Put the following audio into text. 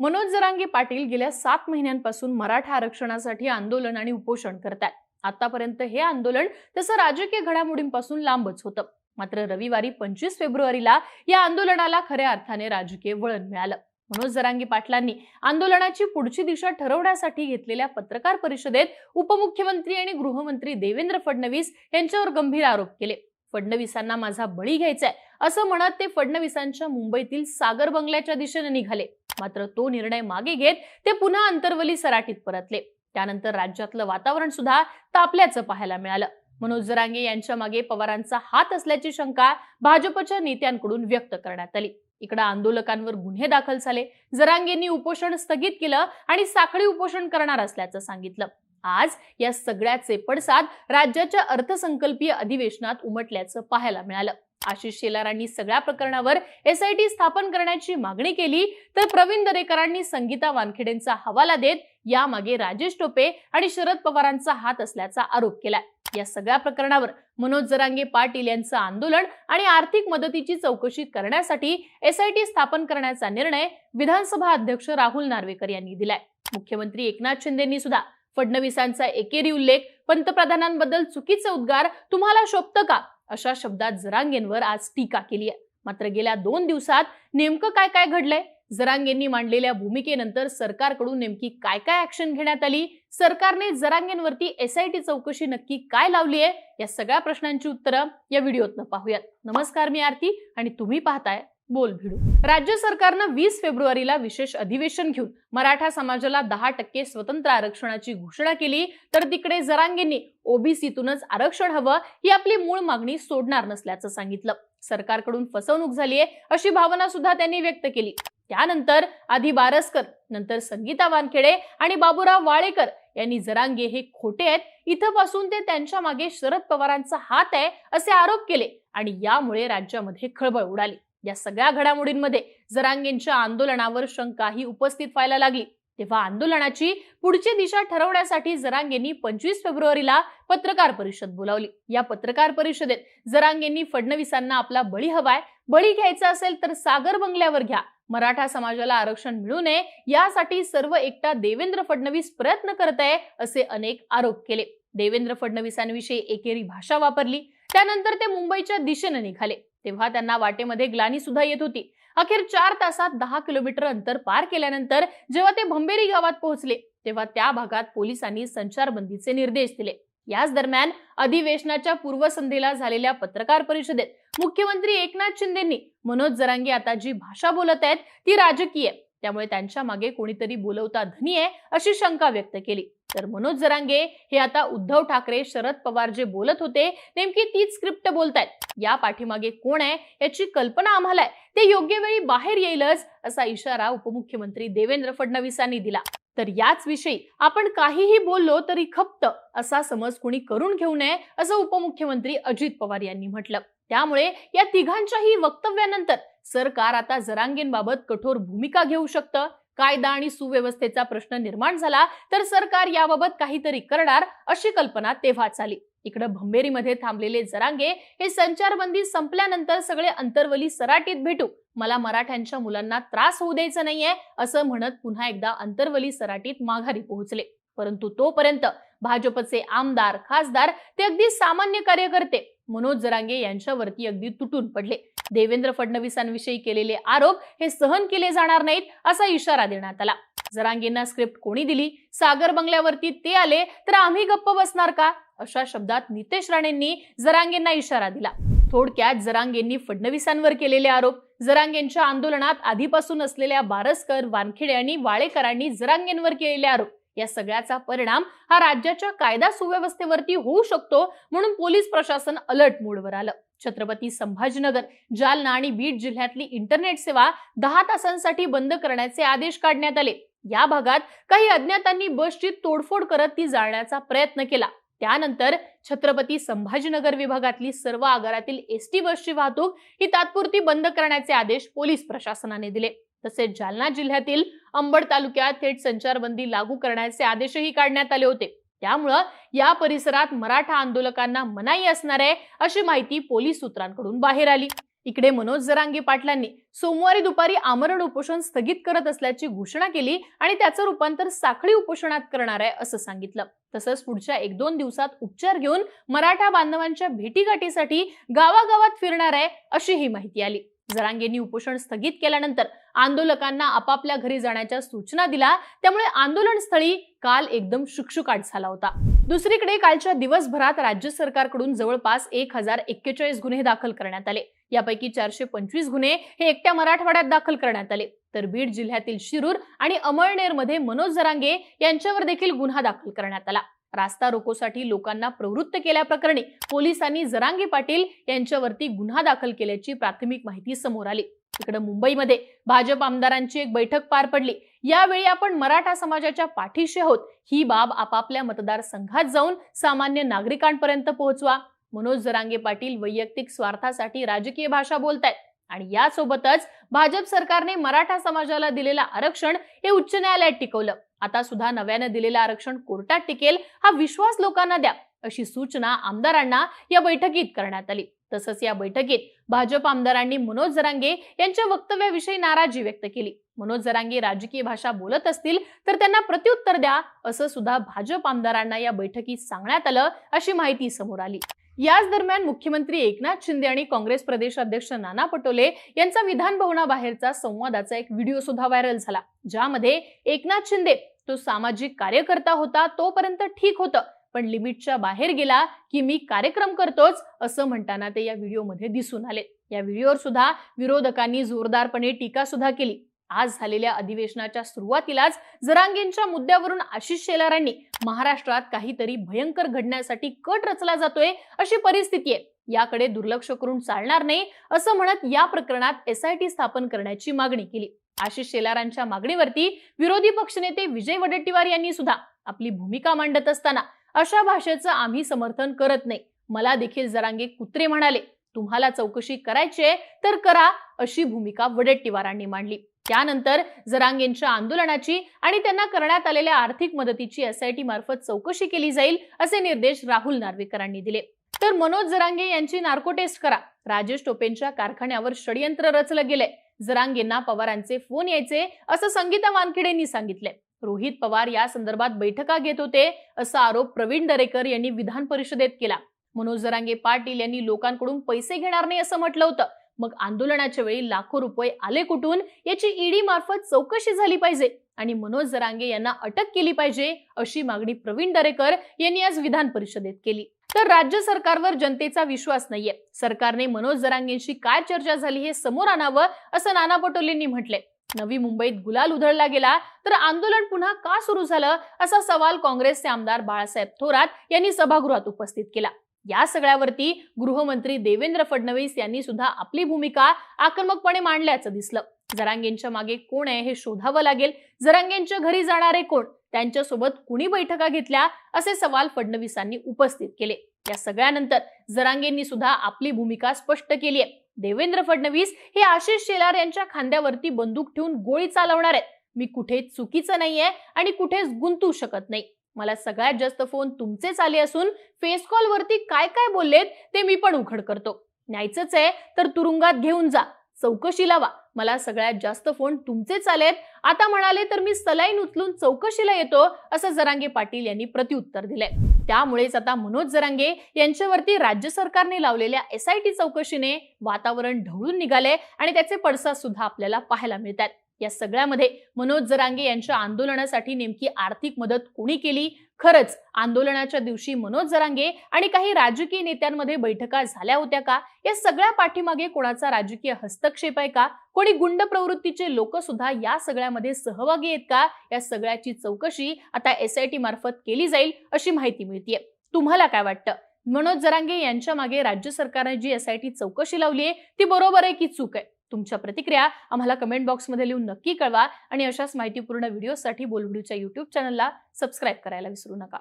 मनोज जरांगे पाटील गेल्या 7 महिन्यांपासून मराठा आरक्षणासाठी आंदोलन आणि उपोषण करतात। आतापर्यंत हे आंदोलन तसं राजकीय घडामोडींपासून लांबच होतं। मात्र रविवारी 25 फेब्रुवारीला या आंदोलनाला खऱ्या अर्थाने राजकीय वळण मिळालं। मनोज जरांगे पाटलांनी आंदोलनाची पुढची दिशा ठरवण्यासाठी घेतलेल्या पत्रकार परिषदेत उपमुख्यमंत्री आणि गृहमंत्री देवेंद्र फडणवीस यांच्यावर गंभीर आरोप केले। फडणवीसांना माझा बळी घ्यायचाय असं म्हणत ते फडणवीसांच्या मुंबईतील सागर बंगल्याच्या दिशेने निघाले। मात्र तो निर्णय मागे घेत ते पुन्हा अंतरवली सराटीत परतले। त्यानंतर राज्यातलं वातावरण सुद्धा तापल्याचं पाहायला मिळालं। मनोज जरांगे यांच्या मागे पवारांचा हात असल्याची शंका भाजपच्या नेत्यांकडून व्यक्त करण्यात आली। इकडे आंदोलकांवर गुन्हे दाखल झाले। जरांगेंनी उपोषण स्थगित केलं आणि साखळी उपोषण करणार असल्याचं सांगितलं। आज या सगळ्याचे पडसाद राज्याच्या अर्थसंकल्पीय अधिवेशनात उमटल्याचं पाहायला मिळालं। आशिष शेलारांनी सगळ्या प्रकरणावर एसआयटी स्थापन करण्याची मागणी केली, तर प्रवीण दरेकरांनी संगीता वानखेडेंचा हवाला देत यामागे राजेश टोपे आणि शरद पवारांचा हात असल्याचा आरोप केलाय। या सगळ्या प्रकरणावर मनोज जरांगे पाटील यांचं आंदोलन आणि आर्थिक मदतीची चौकशी करण्यासाठी एसआयटी स्थापन करण्याचा निर्णय विधानसभा अध्यक्ष राहुल नार्वेकर यांनी दिलाय। मुख्यमंत्री एकनाथ शिंदेंनी सुद्धा फडणवीसांचा एकेरी उल्लेख, पंतप्रधानांबद्दल चुकीचे उद्गार तुम्हाला शोभतं का अशा शब्दात जरांगेंवर आज टीका केली आहे। मात्र गेल्या 2 दिवसात नेमकं काय काय घडलंय, जरांगेंनी मांडलेल्या भूमिकेनंतर सरकारकडून नेमकी काय काय ऍक्शन घेण्यात आली, सरकारने जरांगेंवरती एसआयटी चौकशी नक्की काय लावली आहे, या सगळ्या प्रश्नांची उत्तरं या व्हिडिओत पाहूयात। नमस्कार, मी आरती आणि तुम्ही पाहताय बोल भिडू। राज्य सरकारनं 20 फेब्रुवारीला विशेष अधिवेशन घेऊन मराठा समाजाला 10% स्वतंत्र आरक्षणाची घोषणा केली, तर तिकडे जरांगेंनी ओबीसीतूनच आरक्षण हवं ही आपली मूळ मागणी सोडणार नसल्याचं सांगितलं। सरकारकडून फसवणूक झालीये अशी भावना सुद्धा त्यांनी व्यक्त केली। त्यानंतर आधी बारसकर, नंतर संगीता वानखेडे आणि बाबूराव वाळेकर यांनी जरांगे हे खोटे आहेत, इथपासून ते त्यांच्या मागे शरद पवारांचा हात आहे असे आरोप केले आणि यामुळे राज्यामध्ये खळबळ उडाली। या सगळ्या घडामोडींमध्ये जरांगेंच्या आंदोलनावर शंका ही उपस्थित व्हायला लागली। तेव्हा आंदोलनाची पुढची दिशा ठरवण्यासाठी जरांगेंनी 25 फेब्रुवारीला पत्रकार परिषद बोलावली। या पत्रकार परिषदेत जरांगेंनी फडणवीसांना आपला बळी हवाय, बळी घ्यायचा असेल तर सागर बंगल्यावर घ्या, मराठा समाजाला आरक्षण मिळू नये यासाठी सर्व एकटा देवेंद्र फडणवीस प्रयत्न करत आहे असे अनेक आरोप केले। देवेंद्र फडणवीसांविषयी एकेरी भाषा वापरली। त्यानंतर ते मुंबईच्या दिशेने निघाले, तेव्हा त्यांना वाटेमध्ये ग्लानी सुद्धा येत होती। अखेर 4 तासात 10 किलोमीटर अंतर पार केल्यानंतर जेव्हा ते भंबेरी गावात पोहोचले, तेव्हा त्या भागात पोलिसांनी संचारबंदीचे निर्देश दिले। याच दरम्यान अधिवेशनाच्या पूर्वसंध्येला झालेल्या पत्रकार परिषदेत मुख्यमंत्री एकनाथ शिंदेंनी मनोज जरांगे आता जी भाषा बोलत आहेत ती राजकीय, त्यामुळे त्यांच्या मागे कोणीतरी बोलवता धनी आहे अशी शंका व्यक्त केली। तर मनोज जरांगे हे आता उद्धव ठाकरे, शरद पवार जे बोलत होते नेमकी तीच स्क्रिप्ट बोलतायत, या पाठीमागे कोण आहे याची कल्पना आम्हाला आहे, ते योग्य वेळी बाहेर येईलच असा इशारा उपमुख्यमंत्री देवेंद्र फडणवीसांनी दिला। तर याच विषयी आपण काहीही बोललो तरी खप्त असा समज कोणी करून घेऊ नये असं उपमुख्यमंत्री अजित पवार यांनी म्हटलं। त्यामुळे या तिघांच्याही वक्तव्यानंतर सरकार आता जरांगेंबाबत कठोर भूमिका घेऊ शकतं। कायदा आणि सुव्यवस्थेचा प्रश्न निर्माण झाला तर सरकार याबाबत काहीतरी करणार अशी कल्पना तेव्हाच आली। इकडे भंबेरीमध्ये थांबलेले जरांगे हे संचारबंदी संपल्यानंतर सगळे अंतरवली सराटीत भेटू, मला मराठ्यांच्या मुलांना त्रास होऊ द्यायचा नाहीये असं म्हणत पुन्हा एकदा अंतरवली सराटीत माघारी पोहोचले। परंतु तोपर्यंत भाजपचे आमदार, खासदार ते अगदी सामान्य कार्यकर्ते मनोज जरांगे यांच्यावरती अगदी तुटून पडले। देवेंद्र फडणवीसांविषयी केलेले आरोप हे सहन केले जाणार नाहीत असा इशारा देण्यात आला। जरांगेंना स्क्रिप्ट कोणी दिली, सागर बंगल्यावरती ते आले तर आम्ही गप्प बसणार का अशा शब्दात नितेश राणेंनी जरांगेंना इशारा दिला। थोडक्यात जरांगेंनी फडणवीसांवर केलेले आरोप, जरांगेंच्या आंदोलनात आधीपासून असलेल्या बारसकर, वानखेडे आणि वाळेकरांनी जरांगेंवर केलेले आरोप, या सगळ्याचा परिणाम हा राज्याच्या कायदा सुव्यवस्थेवरती होऊ शकतो, म्हणून पोलीस प्रशासन अलर्ट मोडवर आलं। छत्रपती संभाजीनगर, जालना आणि बीड जिल्ह्यातली इंटरनेट सेवा 10 तासांसाठी बंद करण्याचे आदेश काढण्यात आले। या भागात काही अज्ञातांनी बसची तोडफोड करत ती जाळण्याचा प्रयत्न केला। त्यानंतर छत्रपती संभाजीनगर विभागातली सर्व आगारातील एसटी बसची वाहतूक ही तात्पुरती बंद करण्याचे आदेश पोलीस प्रशासनाने दिले। तसेच जालना जिल्ह्यातील अंबड तालुक्यात थेट संचारबंदी लागू करण्याचे आदेशही काढण्यात आले होते। त्यामुळे या परिसरात मराठा आंदोलकांना मनाई असणार आहे अशी माहिती पोलीस सूत्रांकडून बाहेर आली। इकडे मनोज जरांगे पाटलांनी सोमवारी दुपारी आमरण उपोषण स्थगित करत असल्याची घोषणा केली आणि त्याचं रूपांतर साखळी उपोषणात करणार आहे असं सांगितलं. तसंच पुढच्या 1-2 दिवसात उपचार घेऊन मराठा बांधवांच्या भेटीगाठीसाठी गावागावात फिरणार आहे अशी ही माहिती आली. जरांगेंनी उपोषण स्थगित केल्यानंतर आंदोलकांना आपापल्या घरी जाण्याच्या सूचना दिल्या, त्यामुळे आंदोलन स्थळी काल एकदम शुकशुकाट झाला होता. दुसरीकडे कालच्या दिवसभरात राज्य सरकारकडून जवळपास 1041 गुन्हे दाखल करण्यात आले. यापैकी 425 गुन्हे हे एकट्या मराठवाड्यात दाखल करण्यात आले, तर बीड जिल्ह्यातील शिरूर आणि अमळनेरमध्ये मनोज जरांगे यांच्यावर देखील गुन्हा दाखल करण्यात आला. रास्ता रोकोसाठी लोकांना प्रवृत्त केल्याप्रकरणी पोलिसांनी जरांगे पाटील यांच्यावरती गुन्हा दाखल केल्याची प्राथमिक माहिती समोर आली. इकडे मुंबईमध्ये भाजप आमदारांची एक बैठक पार पडली. यावेळी आपण मराठा समाजाच्या पाठीशी आहोत, ही बाब आपापल्या मतदारसंघात जाऊन सामान्य नागरिकांपर्यंत पोहोचवा. मनोज जरांगे पाटील वैयक्तिक स्वार्थासाठी राजकीय भाषा बोलतायत आणि यासोबतच भाजप सरकारने मराठा समाजाला दिलेलं आरक्षण हे उच्च न्यायालयात टिकवलं. आता सुद्धा नव्याने दिलेलं आरक्षण कोर्टात टिकेल हा विश्वास लोकांना द्या, अशी सूचना आमदारांना या बैठकीत करण्यात आली. तसंच या बैठकीत भाजप आमदारांनी मनोज जरांगे यांच्या वक्तव्याविषयी नाराजी व्यक्त केली. मनोज जरांगे राजकीय भाषा बोलत असतील तर त्यांना प्रत्युत्तर द्या, असं सुद्धा भाजप आमदारांना या बैठकीत सांगण्यात आलं अशी माहिती समोर आली. याच दरम्यान मुख्यमंत्री एकनाथ शिंदे आणि काँग्रेस प्रदेशाध्यक्ष नाना पटोले यांचा विधान भवनाबाहेरचा संवादाचा एक व्हिडिओ सुद्धा व्हायरल झाला, ज्यामध्ये एकनाथ शिंदे तो सामाजिक कार्यकर्ता होता तोपर्यंत ठीक होतं, पण लिमिटच्या बाहेर गेला की मी कार्यक्रम करतोच असं म्हणताना ते या व्हिडिओमध्ये दिसून आले. या व्हिडिओवर सुद्धा विरोधकांनी जोरदारपणे टीका सुद्धा केली. आज झालेल्या अधिवेशनाच्या सुरुवातीलाच जरांगेंच्या मुद्द्यावरून आशिष शेलारांनी महाराष्ट्रात काहीतरी भयंकर घडण्यासाठी कट रचला जातोय अशी परिस्थिती आहे, याकडे दुर्लक्ष करून चालणार नाही असं म्हणत या प्रकरणात SIT स्थापन करण्याची मागणी केली. आशिष शेलारांच्या मागणीवरती विरोधी पक्षनेते विजय वडेट्टीवार यांनी सुद्धा आपली भूमिका मांडत असताना अशा भाषेचं आम्ही समर्थन करत नाही. मला देखील जरांगे कुत्रे म्हणाले, तुम्हाला चौकशी करायची तर करा, अशी भूमिका वडेट्टीवारांनी मांडली. त्यानंतर जरांगेंच्या आंदोलनाची आणि त्यांना करण्यात आलेल्या आर्थिक मदतीची SIT मार्फत चौकशी केली जाईल असे निर्देश राहुल नार्वेकरांनी दिले. तर मनोज जरांगे यांची नार्को टेस्ट करा. राजेश टोपेंच्या कारखान्यावर षडयंत्र रचलं गेलंय. जरांगेंना पवारांचे फोन यायचे असं संगीता वानखेडेंनी सांगितले. रोहित पवार या संदर्भात बैठका घेत होते असा आरोप प्रवीण दरेकर यांनी विधान परिषदेत केला. मनोज जरांगे पाटील यांनी लोकांकडून पैसे घेणार नाही असं म्हटलं होतं. मग आंदोलनाच्या वेळी लाखो रुपये आले कुठून याची ED मार्फत चौकशी झाली पाहिजे आणि मनोज जरांगे यांना अटक केली पाहिजे अशी मागणी प्रवीण दरेकर यांनी आज विधान परिषदेत केली. तर राज्य सरकारवर जनतेचा विश्वास नाहीये. सरकारने मनोज जरांगेंशी काय चर्चा झाली हे समोर आणावं असं नाना पटोलेंनी म्हटले. नवी मुंबईत गुलाल उधळला गेला तर आंदोलन पुन्हा का सुरू झालं असा सवाल काँग्रेसचे आमदार बाळासाहेब थोरात यांनी सभागृहात उपस्थित केला. या सगळ्यावरती गृहमंत्री देवेंद्र फडणवीस यांनी सुद्धा आपली भूमिका आक्रमकपणे मांडल्याचं दिसलं. जरांगेंच्या मागे कोण आहे हे शोधावं लागेल. जरांगेंच्या घरी जाणारे कोण, त्यांच्यासोबत कुणी बैठका घेतल्या असे सवाल फडणवीसांनी उपस्थित केले. या सगळ्यानंतर जरांगेंनी सुद्धा आपली भूमिका स्पष्ट केली आहे. देवेंद्र फडणवीस हे आशिष शेलार यांच्या खांद्यावरती बंदूक ठेवून गोळी चालवणार आहेत. मी कुठेच चुकीचं नाहीये आणि कुठेच गुंतू शकत नाही. मला सगळ्यात जास्त फोन तुमचेच आले असून फेस कॉल वरती काय काय बोललेत ते मी पण उघड करतो. न्यायचंच आहे तर तुरुंगात घेऊन जा, चौकशी लावा. मला सगळ्यात जास्त फोन तुमचेच आलेत. आता म्हणाले तर मी सलाईन उचलून चौकशीला येतो असं जरांगे पाटील यांनी प्रत्युत्तर दिलंय. त्यामुळेच आता मनोज जरांगे यांच्यावरती राज्य सरकारने लावलेल्या SIT चौकशीने वातावरण ढवळून निघाले आणि त्याचे पडसाद सुद्धा आपल्याला पाहायला मिळतात. या सगळ्यामध्ये मनोज जरांगे यांच्या आंदोलनासाठी नेमकी आर्थिक मदत कोणी केली? खरंच आंदोलनाच्या दिवशी मनोज जरांगे आणि काही राजकीय नेत्यांमध्ये बैठका झाल्या होत्या का? या सगळ्या पाठीमागे कोणाचा राजकीय हस्तक्षेप आहे का? कोणी गुंड प्रवृत्तीचे लोक सुद्धा या सगळ्यामध्ये सहभागी आहेत का? या सगळ्याची चौकशी आता SIT मार्फत केली जाईल अशी माहिती मिळतेय. तुम्हाला काय वाटतं? मनोज जरांगे यांच्या मागे राज्य सरकारने जी SIT चौकशी लावली आहे ती बरोबर आहे की चूक आहे? तुमच्या प्रतिक्रिया आम्हाला कमेंट बॉक्समध्ये लिहून नक्की कळवा आणि अशाच माहितीपूर्ण व्हिडिओसाठी बोलव्हिडिओच्या YouTube चॅनलला सबस्क्राईब करायला विसरू नका.